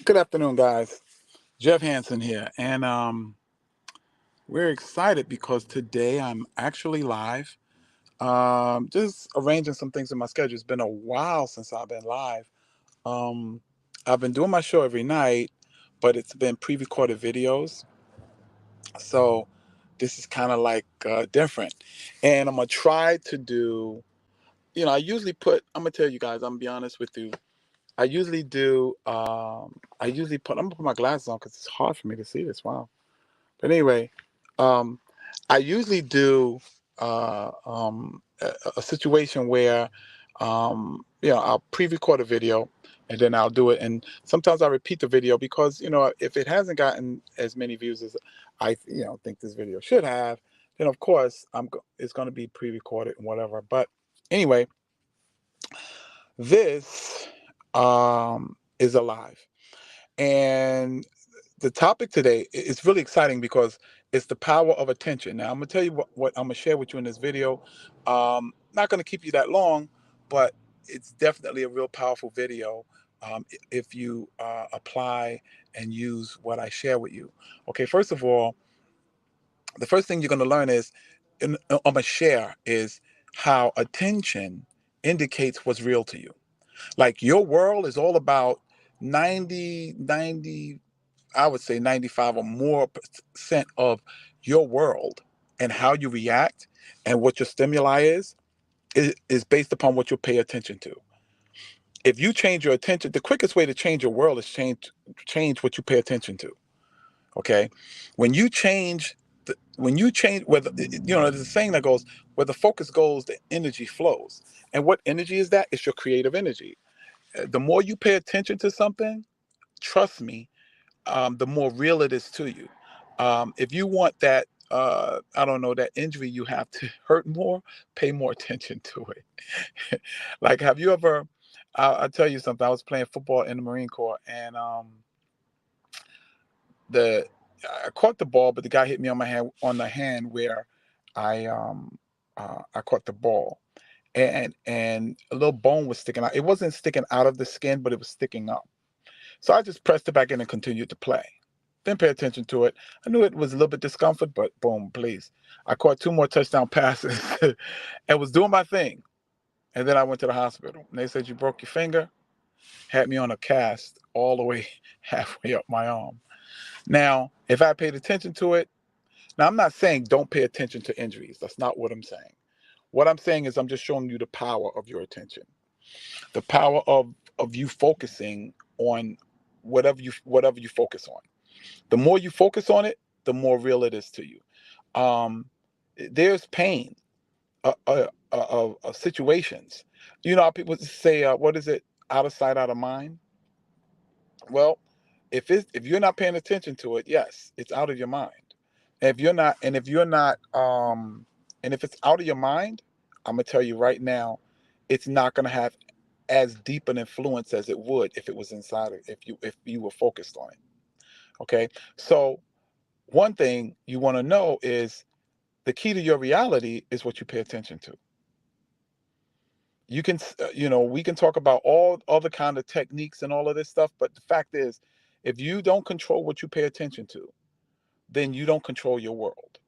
Good afternoon, guys. Jeff Hansen here, and we're excited because today I'm actually live. Just arranging some things in my schedule. It's been a while since I've been live. Um, I've been doing my show every night, but it's been pre-recorded videos, so this is kind of like different. And I'm gonna try to do. I usually put. I'm gonna tell you guys. I'm gonna be honest with you. I usually do. I usually put. I'm gonna put my glasses on because it's hard for me to see this. Wow. But anyway, um, I usually do a situation where, I'll pre-record a video and then I'll do it. And sometimes I repeat the video because, if it hasn't gotten as many views as I, think this video should have, then of course it's going to be pre-recorded and whatever. But anyway, this is alive. And the topic today is really exciting because it's the power of attention. Now, I'm going to tell you what I'm going to share with you in this video. Not going to keep you that long, but it's definitely a real powerful video if you apply and use what I share with you. Okay, first of all, the first thing you're going to learn is, I'm going to share, is how attention indicates what's real to you. Like your world is all about 90, I would say 95 or more percent of your world and how you react and what your stimuli is based upon what you pay attention to. If you change your attention, the quickest way to change your world is change what you pay attention to. Okay, when you change, whether there's a saying that goes, where the focus goes, the energy flows. And what energy is that? It's your creative energy. The more you pay attention to something, trust me, the more real it is to you. If you want that, I don't know, that injury you have to hurt more, pay more attention to it. Like, have you ever? I'll tell you something. I was playing football in the Marine Corps, and the I caught the ball, but the guy hit me on the hand where I caught the ball, and a little bone was sticking out. It wasn't sticking out of the skin, but it was sticking up. So I just pressed it back in and continued to play. Didn't pay attention to it. I knew it was a little bit discomfort, but boom, please. I caught two more touchdown passes and was doing my thing. And then I went to the hospital. And they said, "You broke your finger," had me on a cast all the way halfway up my arm. Now, if I paid attention to it, now I'm not saying don't pay attention to injuries. That's not what I'm saying. What I'm saying is I'm just showing you the power of your attention, the power of you focusing on whatever you focus on. The more you focus on it, the more real it is to you. Um, there's pain of situations. You know how people say, "What is it? Out of sight, out of mind." Well, if you're not paying attention to it, yes, it's out of your mind. And if it's out of your mind, I'm gonna tell you right now, it's not gonna have as deep an influence as it would if it was inside of, if you were focused on it. Okay, so one thing you want to know is the key to your reality is what you pay attention to. We can talk about all other kind of techniques and all of this stuff, but the fact is, if you don't control what you pay attention to, then you don't control your world.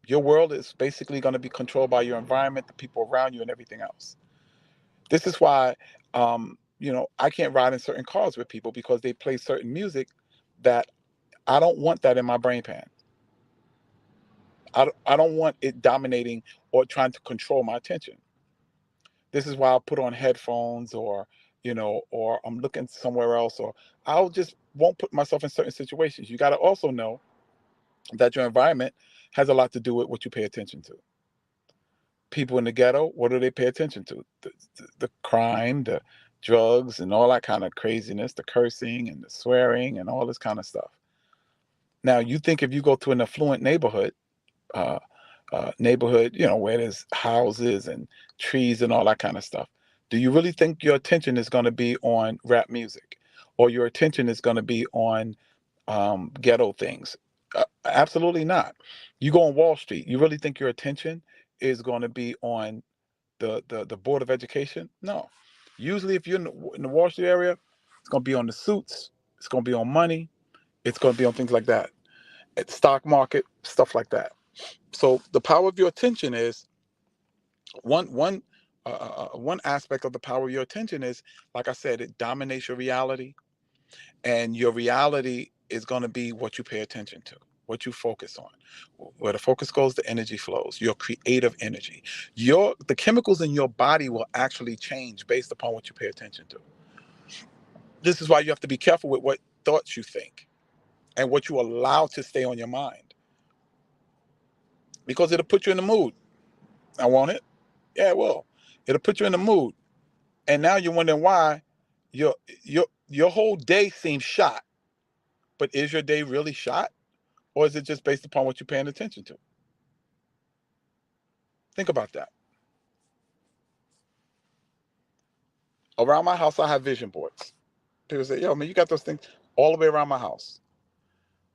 Your world is basically going to be controlled by your environment, the people around you, and everything else. This is why, I can't ride in certain cars with people because they play certain music that I don't want that in my brain pan. I don't want it dominating or trying to control my attention. This is why I'll put on headphones, or I'm looking somewhere else, or I'll just won't put myself in certain situations. You got to also know that your environment has a lot to do with what you pay attention to. People in the ghetto, what do they pay attention to? The crime, the drugs, and all that kind of craziness, the cursing and the swearing and all this kind of stuff. Now, you think if you go to an affluent uh, neighborhood, where there's houses and trees and all that kind of stuff, do you really think your attention is going to be on rap music, or your attention is going to be on ghetto things? Absolutely not. You go on Wall Street, you really think your attention is going to be on the Board of Education? No. Usually, if you're in the Wall Street area, it's going to be on the suits. It's going to be on money. It's going to be on things like that. At the stock market, stuff like that. So the power of your attention is one aspect of the power of your attention is, like I said, it dominates your reality, and your reality is going to be what you pay attention to, what you focus on. Where the focus goes, the energy flows. Your creative energy, the chemicals in your body will actually change based upon what you pay attention to. This is why you have to be careful with what thoughts you think and what you allow to stay on your mind, because it'll put you in the mood. I want it. Yeah, it will. It'll put you in the mood, and now you're wondering why your your whole day seems shot. But is your day really shot, or is it just based upon what you're paying attention to? Think about that. Around my house, I have vision boards. People say, "Yo, man, you got those things all the way around my house,"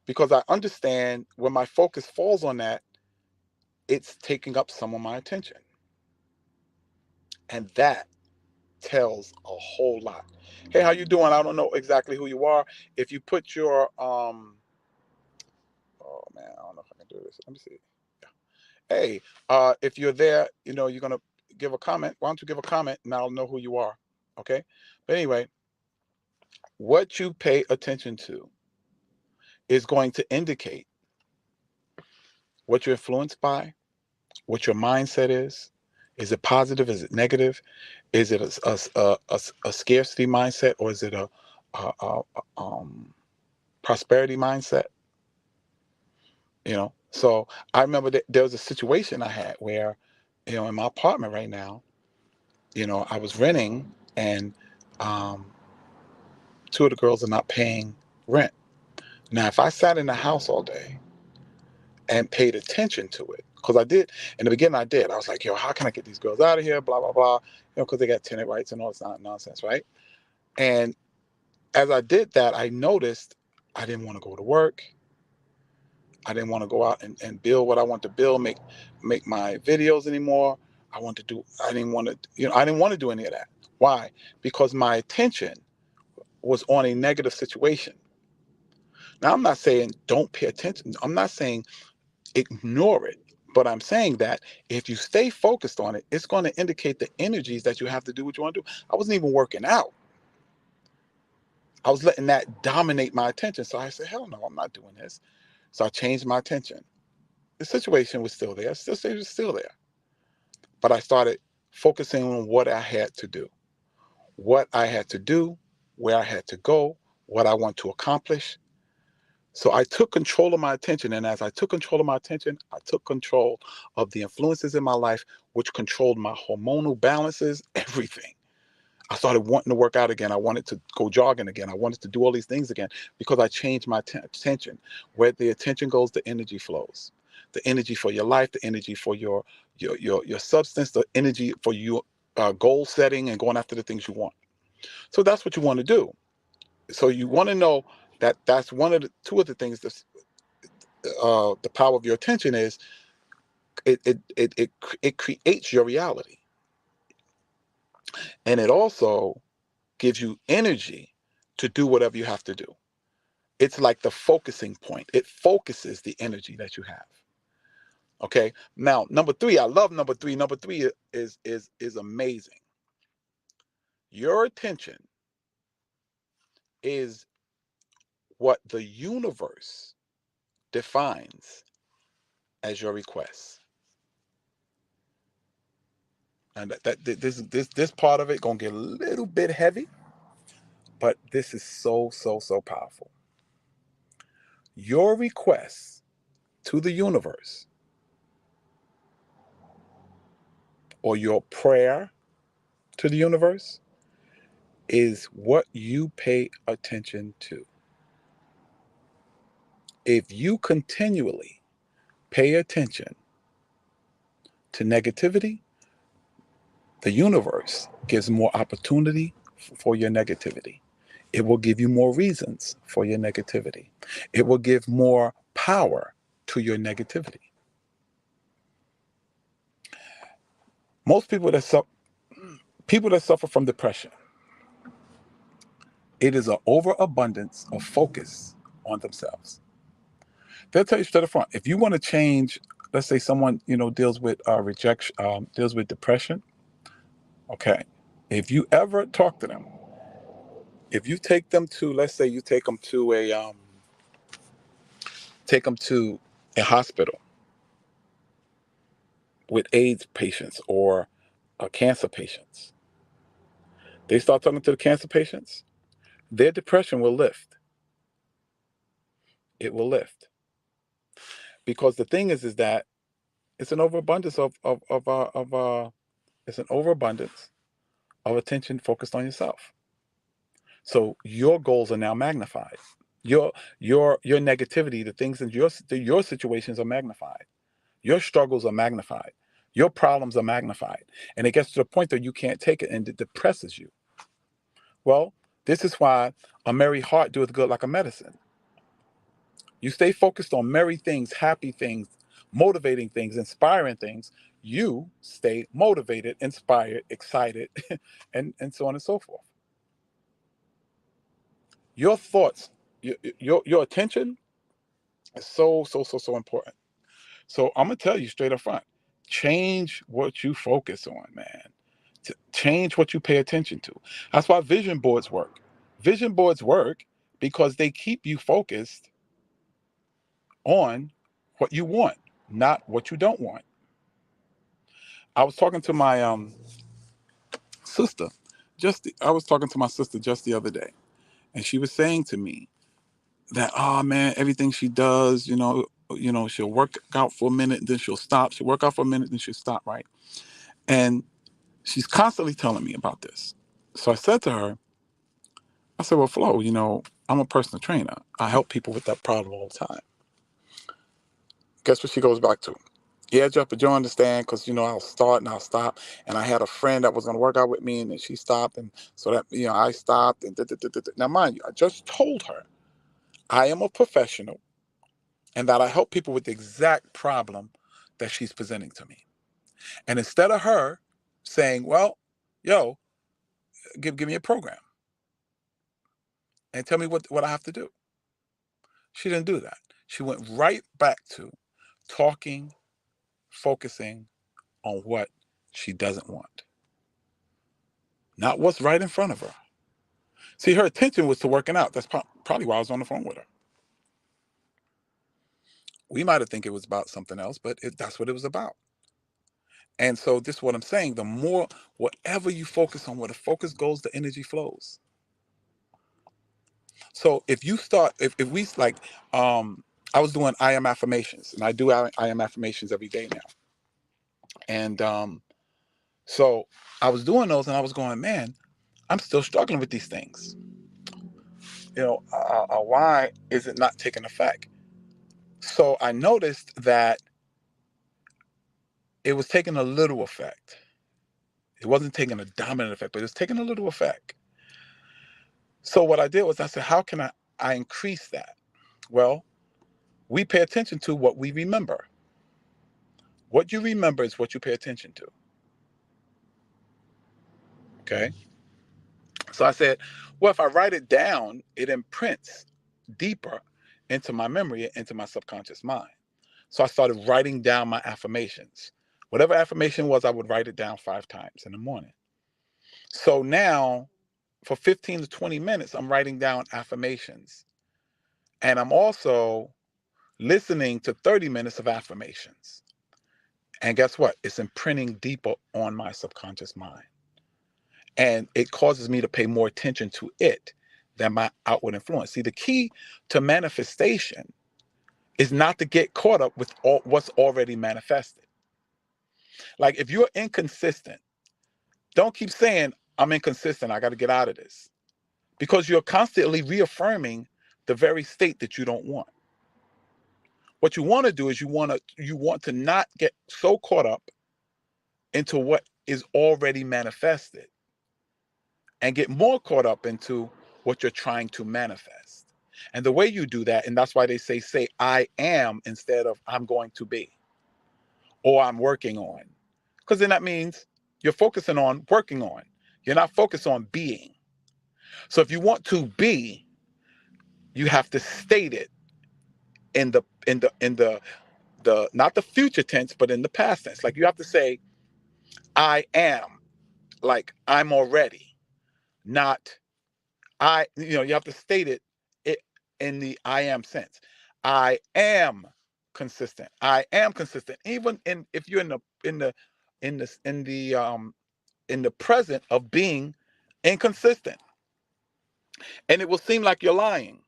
because I understand when my focus falls on that, it's taking up some of my attention, and that tells a whole lot. Hey, how you doing? I don't know exactly who you are. If you put your oh man, I don't know if I can do this. Let me see. Hey, if you're there, you're gonna give a comment. Why don't you give a comment and I'll know who you are? Okay. But anyway, what you pay attention to is going to indicate what you're influenced by, what your mindset is. Is it positive? Is it negative? Is it a scarcity mindset, or is it a prosperity mindset? So I remember that there was a situation I had where, in my apartment right now, I was renting, and um, two of the girls are not paying rent. Now, if I sat in the house all day and paid attention to it, because I did in the beginning, I was like, yo, how can I get these girls out of here? Blah blah blah. Because they got tenant rights and all this nonsense, right? And as I did that, I noticed I didn't want to go to work. I didn't want to go out and build what I want to build, make my videos anymore. I didn't want to, I didn't want to do any of that. Why? Because my attention was on a negative situation. Now, I'm not saying don't pay attention. I'm not saying ignore it. But I'm saying that if you stay focused on it, it's going to indicate the energies that you have to do what you want to do. I wasn't even working out. I was letting that dominate my attention. So I said, hell no, I'm not doing this. So I changed my attention. The situation was still there. It was still there. But I started focusing on what I had to do. What I had to do, where I had to go, what I want to accomplish. So I took control of my attention. And as I took control of my attention, I took control of the influences in my life, which controlled my hormonal balances, everything. I started wanting to work out again. I wanted to go jogging again. I wanted to do all these things again because I changed my attention. Where the attention goes, the energy flows. The energy for your life, the energy for your substance, the energy for your goal setting and going after the things you want. So that's what you want to do. So you want to know that that's two of the things that the power of your attention is. It creates your reality, and it also gives you energy to do whatever you have to do. It's like the focusing point. It focuses the energy that you have. Okay. Now, number three, I love number three. Number three is amazing. Your attention is what the universe defines as your requests. And this part of it gonna get a little bit heavy, but this is so powerful. Your requests to the universe, or your prayer to the universe, is what you pay attention to. If you continually pay attention to negativity, the universe gives more opportunity for your negativity. It will give you more reasons for your negativity. It will give more power to your negativity. Most people that suffer from depression, It is an overabundance of focus on themselves. They'll tell you straight up front. If you want to change, let's say someone deals with rejection, deals with depression. Okay, if you ever talk to them, if you take them to, let's say you take them to a hospital with AIDS patients or cancer patients, they start talking to the cancer patients, their depression will lift. It will lift because the thing is that it's an overabundance it's an overabundance of attention focused on yourself. So your goals are now magnified. Your your negativity, the things in your situations are magnified. Your struggles are magnified. Your problems are magnified. And it gets to the point that you can't take it and it depresses you. Well, this is why a merry heart doeth good like a medicine. You stay focused on merry things, happy things, motivating things, inspiring things. You stay motivated, inspired, excited, and so on and so forth. Your thoughts, your attention is so important. So I'm gonna tell you straight up front, change what you focus on, man. Change what you pay attention to. That's why vision boards work. Vision boards work because they keep you focused on what you want, not what you don't want. I was talking to my sister I was talking to my sister just the other day, and she was saying to me that, oh man, everything she does, she'll work out for a minute, then she'll stop. She'll work out for a minute, then she'll stop, right? And she's constantly telling me about this. So I said to her, I said, well, Flo, I'm a personal trainer. I help people with that problem all the time. Guess what she goes back to? Yeah, Jeff, but you don't understand because, I'll start and I'll stop. And I had a friend that was going to work out with me and then she stopped. And so that, I stopped. And Now, mind you, I just told her I am a professional and that I help people with the exact problem that she's presenting to me. And instead of her saying, well, yo, give me a program and tell me what I have to do, she didn't do that. She went right back to talking, focusing on what she doesn't want, not what's right in front of her. See, her attention was to working out. That's probably why I was on the phone with her. We might have think it was about something else, but that's what it was about. And so this is what I'm saying. The more, whatever you focus on, where the focus goes, the energy flows. So if you start, if we like, I was doing I am affirmations, and I do I am affirmations every day now. And so I was doing those, and I was going, man, I'm still struggling with these things. Why is it not taking effect? So I noticed that it was taking a little effect. It wasn't taking a dominant effect, but it was taking a little effect. So what I did was I said, how can I increase that? Well, we pay attention to what we remember. What you remember is what you pay attention to. Okay. So I said, well, if I write it down, it imprints deeper into my memory, into my subconscious mind. So I started writing down my affirmations. Whatever affirmation was, I would write it down 5 times in the morning. So now for 15 to 20 minutes, I'm writing down affirmations. And I'm also listening to 30 minutes of affirmations. And guess what? It's imprinting deeper on my subconscious mind. And it causes me to pay more attention to it than my outward influence. See, the key to manifestation is not to get caught up with what's already manifested. Like if you're inconsistent, don't keep saying, I'm inconsistent, I got to get out of this. Because you're constantly reaffirming the very state that you don't want. What you want to do is you want to not get so caught up into what is already manifested and get more caught up into what you're trying to manifest. And the way you do that, and that's why they say I am instead of I'm going to be or I'm working on. Because then that means you're focusing on working on. You're not focused on being. So if you want to be, you have to state it in the not the future tense, but in the past tense. Like you have to say, I am, like I'm already, not you have to state it in the I am sense. I am consistent. I am consistent. Even if you're in this in the present of being inconsistent. And it will seem like you're lying.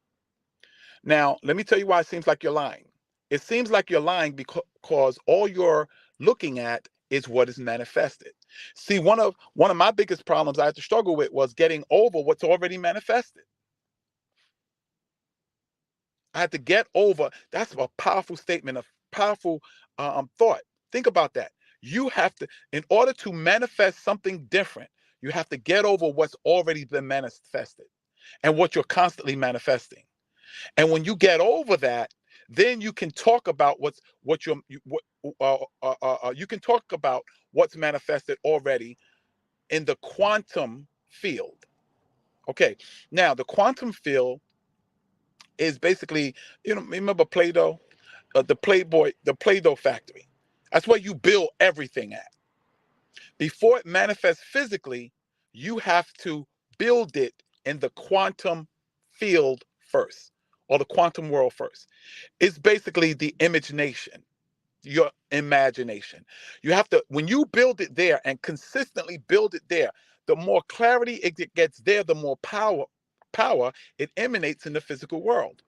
Now, let me tell you why it seems like you're lying. It seems like you're lying because all you're looking at is what is manifested. See, one of my biggest problems I had to struggle with was getting over what's already manifested. I had to get over. That's a powerful statement, a powerful thought. Think about that. You have to, in order to manifest something different, you have to get over what's already been manifested and what you're constantly manifesting. And when you get over that, then you can talk about you can talk about what's manifested already in the quantum field. Okay, now the quantum field is basically, remember Play-Doh, the Play-Doh factory. That's where you build everything at. Before it manifests physically, you have to build it in the quantum field first, or the quantum world first. It's basically the imagination, your imagination. You have to, when you build it there and consistently build it there, the more clarity it gets there, the more power it emanates in the physical world.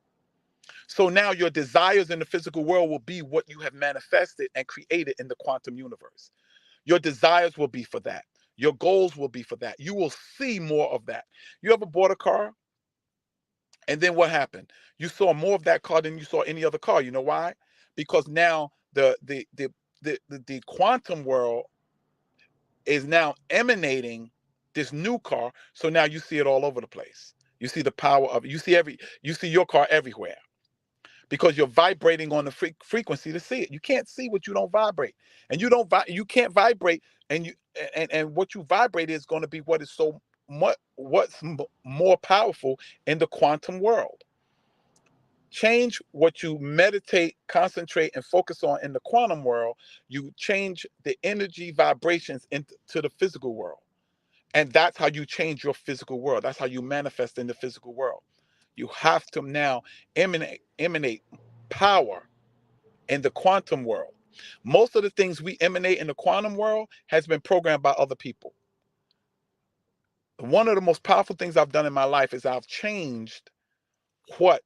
So now your desires in the physical world will be what you have manifested and created in the quantum universe. Your desires will be for that. Your goals will be for that. You will see more of that. You ever bought a car? And then what happened? You saw more of that car than you saw any other car. You know why? Because now the quantum world is now emanating this new car. So now you see it all over the place. You see the power of it. You see your car everywhere because you're vibrating on the frequency to see it. You can't see what you don't vibrate, and you can't vibrate, and what you vibrate is going to be what is so much more powerful in the quantum world. Change what you meditate, concentrate, and focus on in the quantum world. You change the energy vibrations into the physical world, and that's how you change your physical world. That's how you manifest in the physical world. You have to now emanate power in the quantum world. Most of the things we emanate in the quantum world has been programmed by other people. One of the most powerful things I've done in my life is I've changed what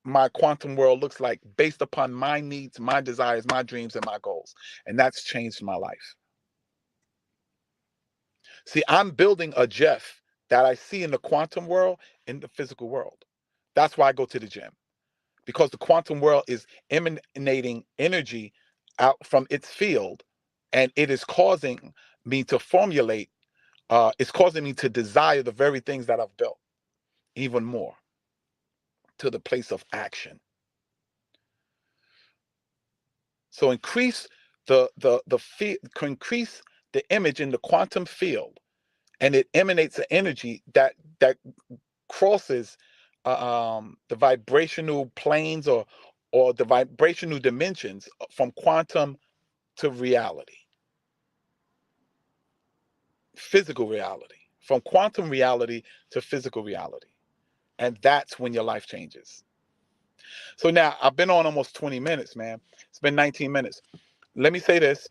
my quantum world looks like based upon my needs, my desires, my dreams, and my goals. And that's changed my life. See, I'm building a Jeff that I see in the quantum world in the physical world. That's why I go to the gym, because the quantum world is emanating energy out from its field, and it is causing me to formulate, it's causing me to desire the very things that I've built even more, to the place of action. So increase the image in the quantum field, and it emanates an energy that crosses the vibrational planes, or the vibrational dimensions from quantum to reality, physical reality, from quantum reality to physical reality. And that's when your life changes. So now I've been on almost 20 minutes, man. It's been 19 minutes. Let me say this.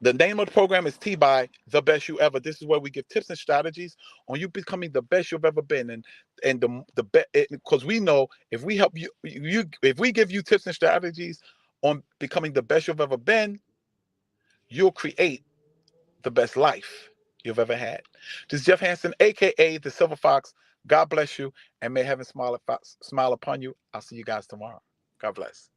The name of the program is T-by The Best You Ever. This is where we give tips and strategies on you becoming the best you've ever been. And the best, because we know if we help you, if we give you tips and strategies on becoming the best you've ever been, you'll create the best life you've ever had. This is Jeff Hansen, aka the Silver Fox. God bless you, and may heaven smile upon you. I'll see you guys tomorrow. God bless.